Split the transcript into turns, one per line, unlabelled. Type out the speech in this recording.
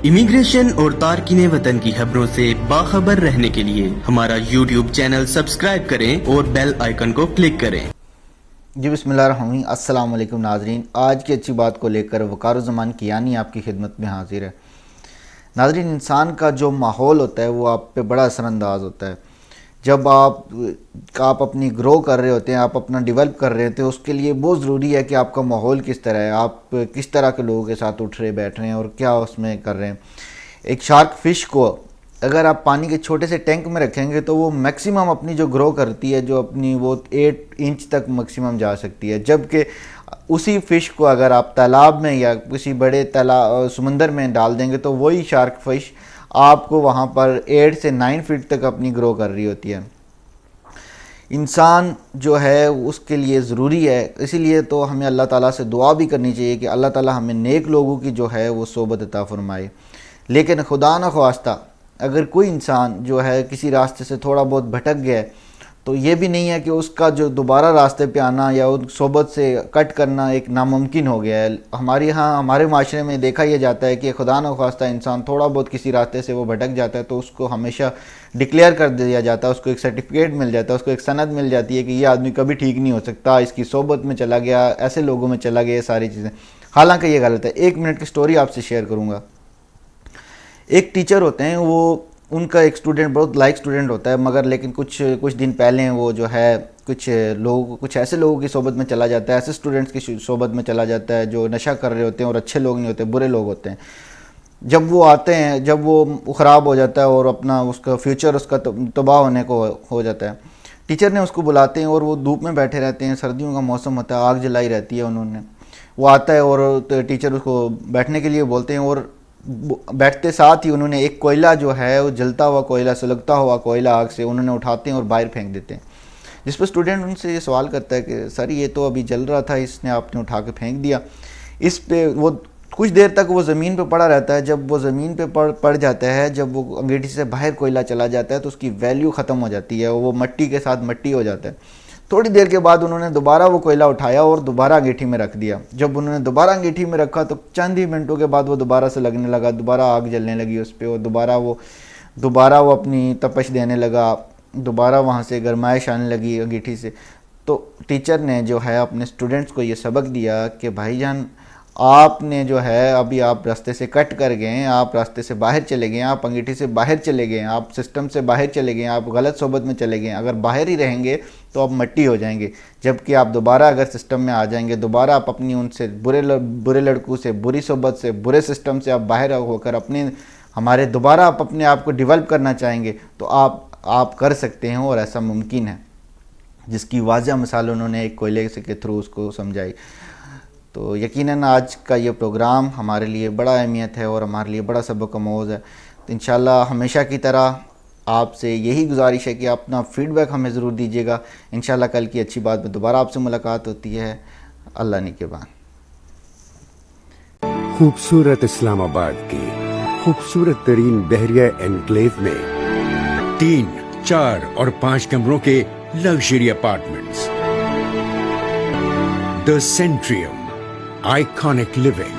Immigration اور تارکین وطن کی خبروں سے باخبر رہنے کے لیے ہمارا یوٹیوب چینل سبسکرائب کریں اور بیل آئیکن کو کلک کریں۔
جی بسم اللہ الرحمن الرحیم۔ السلام علیکم ناظرین، آج کی اچھی بات کو لے کر وقار الزمان کیانی آپ کی خدمت میں حاضر ہے۔ ناظرین، انسان کا جو ماحول ہوتا ہے وہ آپ پہ بڑا اثر انداز ہوتا ہے۔ جب آپ اپنی گرو کر رہے ہوتے ہیں، آپ اپنا ڈیولپ کر رہے ہوتے ہیں، اس کے لیے بہت ضروری ہے کہ آپ کا ماحول کس طرح ہے، آپ کس طرح کے لوگوں کے ساتھ اٹھ رہے بیٹھ رہے ہیں اور کیا اس میں کر رہے ہیں۔ ایک شارک فش کو اگر آپ پانی کے چھوٹے سے ٹینک میں رکھیں گے تو وہ میکسیمم اپنی جو گرو کرتی ہے، جو اپنی وہ 8 انچ تک میکسیمم جا سکتی ہے، جبکہ اسی فش کو اگر آپ تالاب میں یا کسی بڑے سمندر میں ڈال دیں گے تو وہی شارک فش آپ کو وہاں پر 8 سے 9 فٹ تک اپنی گرو کر رہی ہوتی ہے۔ انسان جو ہے اس کے لیے ضروری ہے، اسی لیے تو ہمیں اللہ تعالیٰ سے دعا بھی کرنی چاہیے کہ اللہ تعالیٰ ہمیں نیک لوگوں کی جو ہے وہ صحبت عطا فرمائے۔ لیکن خدا نخواستہ اگر کوئی انسان جو ہے کسی راستے سے تھوڑا بہت بھٹک گیا ہے تو یہ بھی نہیں ہے کہ اس کا جو دوبارہ راستے پہ آنا یا ان صحبت سے کٹ کرنا ایک ناممکن ہو گیا ہے۔ ہمارے معاشرے میں دیکھا یہ جاتا ہے کہ خدا نخواستہ انسان تھوڑا بہت کسی راستے سے وہ بھٹک جاتا ہے تو اس کو ہمیشہ ڈکلیئر کر دیا جاتا ہے، اس کو ایک سرٹیفکیٹ مل جاتا ہے، اس کو ایک سند مل جاتی ہے کہ یہ آدمی کبھی ٹھیک نہیں ہو سکتا، اس کی صحبت میں چلا گیا، ایسے لوگوں میں چلا گیا، یہ ساری چیزیں۔ حالانکہ یہ غلط ہے۔ 1 منٹ کی سٹوری آپ سے شیئر کروں گا۔ ایک ٹیچر ہوتے ہیں، وہ ان کا ایک اسٹوڈنٹ بہت لائک اسٹوڈنٹ ہوتا ہے، مگر لیکن کچھ دن پہلے وہ جو ہے کچھ ایسے لوگوں کی صحبت میں چلا جاتا ہے، ایسے اسٹوڈنٹس کی صحبت میں چلا جاتا ہے جو نشہ کر رہے ہوتے ہیں اور اچھے لوگ نہیں ہوتے، برے لوگ ہوتے ہیں۔ جب وہ آتے ہیں، جب وہ خراب ہو جاتا ہے اور اپنا اس کا فیوچر اس کا تباہ ہونے کو ہو جاتا ہے، ٹیچر نے اس کو بلاتے ہیں اور وہ دھوپ میں بیٹھے رہتے ہیں، سردیوں کا موسم ہوتا ہے، آگ جلائی رہتی ہے انہوں نے۔ وہ آتا ہے اور ٹیچر اس کو بیٹھنے کے لیے بولتے ہیں اور بیٹھتے ساتھ ہی انہوں نے ایک کوئلہ جو ہے وہ جلتا ہوا کوئلہ، سلگتا ہوا کوئلہ آگ سے انہوں نے اٹھاتے ہیں اور باہر پھینک دیتے ہیں۔ جس پر اسٹوڈنٹ ان سے یہ سوال کرتا ہے کہ سر یہ تو ابھی جل رہا تھا، اس نے آپ نے اٹھا کے پھینک دیا۔ اس پہ وہ کچھ دیر تک وہ زمین پہ پڑا رہتا ہے۔ جب وہ زمین پہ پڑ جاتا ہے، جب وہ انگیٹھی سے باہر کوئلہ چلا جاتا ہے تو اس کی ویلیو ختم ہو جاتی ہے، وہ مٹی کے ساتھ مٹی ہو جاتا ہے۔ تھوڑی دیر کے بعد انہوں نے دوبارہ وہ کوئلہ اٹھایا اور دوبارہ انگیٹھی میں رکھ دیا۔ جب انہوں نے دوبارہ انگیٹھی میں رکھا تو چند ہی منٹوں کے بعد وہ دوبارہ سے لگنے لگا، دوبارہ آگ جلنے لگی اس پہ، اور دوبارہ وہ اپنی تپش دینے لگا، دوبارہ وہاں سے گرمائش آنے لگی انگیٹھی سے۔ تو ٹیچر نے جو ہے اپنے اسٹوڈنٹس کو یہ سبق دیا کہ بھائی جان، آپ نے جو ہے ابھی آپ راستے سے کٹ کر گئے ہیں، آپ راستے سے باہر چلے گئے ہیں، آپ انگیٹھی سے باہر چلے گئے ہیں، آپ سسٹم سے باہر چلے گئے ہیں، آپ غلط صحبت میں چلے گئے ہیں۔ اگر باہر ہی رہیں گے تو آپ مٹی ہو جائیں گے، جبکہ آپ دوبارہ اگر سسٹم میں آ جائیں گے، دوبارہ آپ اپنی ان سے برے لڑکوں سے، بری صحبت سے، برے سسٹم سے آپ باہر ہو کر دوبارہ آپ اپنے آپ کو ڈیولپ کرنا چاہیں گے تو آپ کر سکتے ہیں اور ایسا ممکن ہے، جس کی واضح مثال انہوں نے ایک کوئلے کے تھرو اس کو سمجھائی۔ تو یقیناً آج کا یہ پروگرام ہمارے لیے بڑا اہمیت ہے اور ہمارے لیے بڑا سبق آموز ہے۔ تو انشاءاللہ ہمیشہ کی طرح آپ سے یہی گزارش ہے کہ آپ اپنا فیڈ بیک ہمیں ضرور دیجیے گا۔ انشاءاللہ کل کی اچھی بات میں دوبارہ آپ سے ملاقات ہوتی ہے۔ اللہ نگہبان۔
خوبصورت اسلام آباد کی خوبصورت ترین بحریہ انکلیو میں 3، 4 اور 5 کمروں کے لگژری اپارٹمنٹس، دی سینٹریم، آئیکانک لیونگ،